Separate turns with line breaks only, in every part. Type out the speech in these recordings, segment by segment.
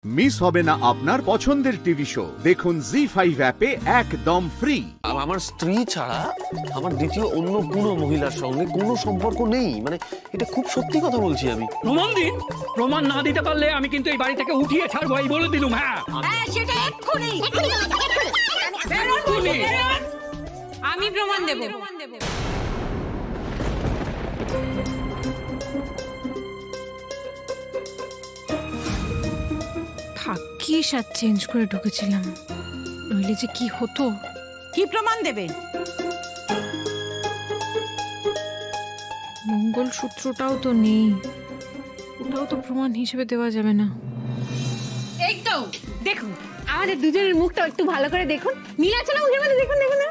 Miss হবে না আপনার পছন্দের টিভি শো। দেখুন জি5 অ্যাপে একদম ফ্রি।
আমার স্ত্রী ছাড়া আমার দ্বিতীয় অন্য কোনো মহিলার সঙ্গে কোনো সম্পর্ক নেই, মানে এটা খুব সত্যি কথা বলছি আমি।
প্রমাণ দিন। প্রমাণ না দিতে পারলে আমি কিন্তু এই বাড়ি থেকে উঠিয়ে ছাড়বো, এই বলে দিলুম। হ্যাঁ
সেটা এক্ষুনি আমি প্রমাণ দেব।
ভাগ্যিস আর চেঞ্জ করে ঢুকেছিলাম, নইলে যে কি হতো।
কি প্রমাণ দেবে?
মঙ্গলসূত্রটাও তো নেই, ওটাও তো প্রমাণ হিসেবে দেওয়া যাবে না।
এই তো দেখুন, আমাদের দুজনের মুখটা একটু ভালো করে দেখুন, মিল আছে না মুখের মধ্যে? দেখুন দেখুন না,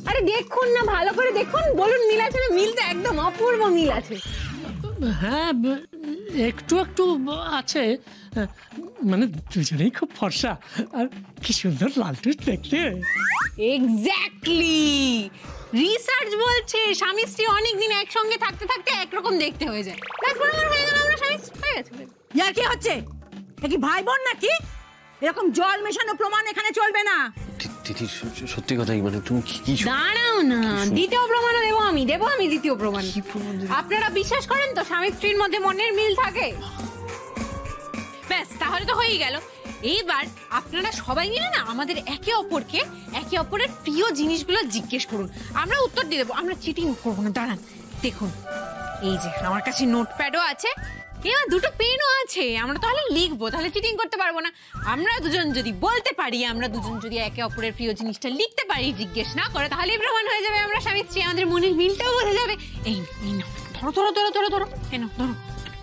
আরে দেখুন না, ভালো করে দেখুন, বলুন মিল আছে না? মিল তো একদম অপূর্ব মিল আছে।
হ্যাঁ একটু একটু আছে, মানে দুজনেই খুব ফর্সা আর কি সুন্দর লালটু দেখতে।
এক্স্যাক্টলি, রিসার্চ বলছে স্বামী স্ত্রী অনেকদিন একসঙ্গে থাকতে থাকতে একরকম দেখতে হয়ে যায়। প্রমাণ হয়ে গেল আমরা স্বামী স্ত্রী হয়ে গেছে।
ইয়ার কি হচ্ছে? এ কি ভাই বোন নাকি? এরকম জল মেশানো প্রমাণ এখানে চলবে না।
দিদি সত্যি কথাই, মানে তুমি কি
দাঁড়াও না, দ্বিতীয় প্রমাণও দেবো আমি, দ্বিতীয় প্রমাণ। আপনারা বিশ্বাস করেন তো স্বামী স্ত্রীর মধ্যে মনের মিল থাকে? ব্যাস, তাহলে তো হয়েই গেল। এইবার আপনারা সবাই মিলে না আমাদের একে অপরের প্রিয় জিনিসগুলো জিজ্ঞেস করুন, আমরা উত্তর দিয়ে দেবো। আমরা চিটিং করবো না। দাঁড়ান দেখুন, এই যে আমার কাছে নোটপ্যাডও আছে, এবার দুটো পেনও আছে। আমরা তাহলে লিখবো, তাহলে চিটিং করতে পারবো না। আমরা দুজন যদি বলতে পারি, আমরা দুজন যদি একে অপরের প্রিয় জিনিসটা লিখতে পারি জিজ্ঞেস না করে, তাহলেই প্রমাণ হয়ে যাবে আমরা স্বামী স্ত্রী। আমাদের মনের মিলটাও বোঝা যাবে। এই নাও, ধরো ধরো ধরো ধরো, এই নাও ধরো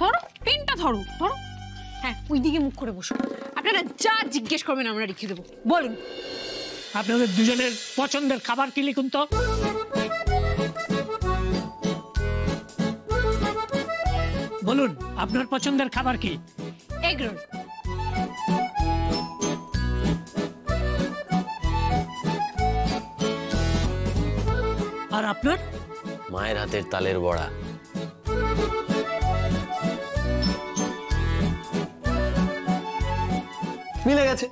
ধরো, পেনটা ধরো ধরো। হ্যাঁ, ওই দিকে মুখ করে বসো। আপনারা যা জিজ্ঞেস করবেন আমরা লিখে দেবো। বলুন
আপনাদের দুজনের পছন্দের খাবার কি লিখুন তো। বলুন আপনার পছন্দের খাবার কি?
Egg roll.
আর আপনার?
মায়ের হাতের তালের বড়া। মিলে গেছে।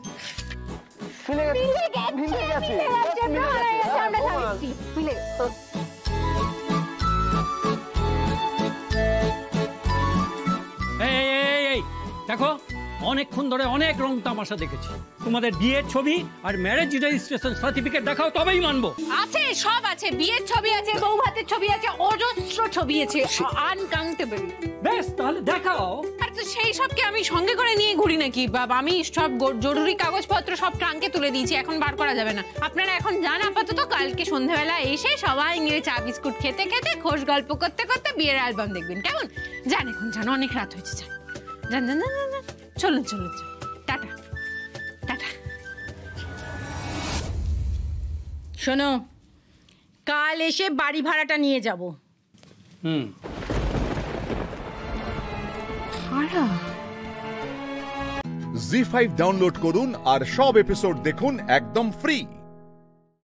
দেখো, অনেকক্ষণ ধরে অনেক রং তামাশা দেখেছি। তোমাদের বিয়ের ছবি আর ম্যারেজ রেজিস্ট্রেশন সার্টিফিকেট দেখাও, তবেই মানবো।
আছে, সব আছে, বিয়ের ছবি আছে, বউ ভাতের ছবি আছে, অজস্র ছবি আছে, আনকাউন্টেবল।
বেশ, তাহলে দেখাও।
আর তো সেই সবকে আমি সঙ্গে করে নিয়ে ঘুরি নাকি বাবা? আমি সব জরুরি কাগজপত্র সব ট্রাঙ্কে তুলে দিয়েছি, এখন বার করা যাবে না। আপনারা এখন যান আপাতত, কালকে সন্ধ্যাবেলা এসে সবাই মিলে চা বিস্কুট খেতে খেতে খোশ গল্প করতে করতে বিয়ের অ্যালবাম দেখবেন, কেমন? যান এখন, যান, অনেক রাত হয়েছে, যান যান যান যান যান, চলুন চলুন, টাটা টাটা।
শোনো, কাল এসে বাড়ি ভাড়াটা নিয়ে যাব।
ভাড়া?
জি5 ডাউনলোড করুন আর সব এপিসোড দেখুন একদম ফ্রি।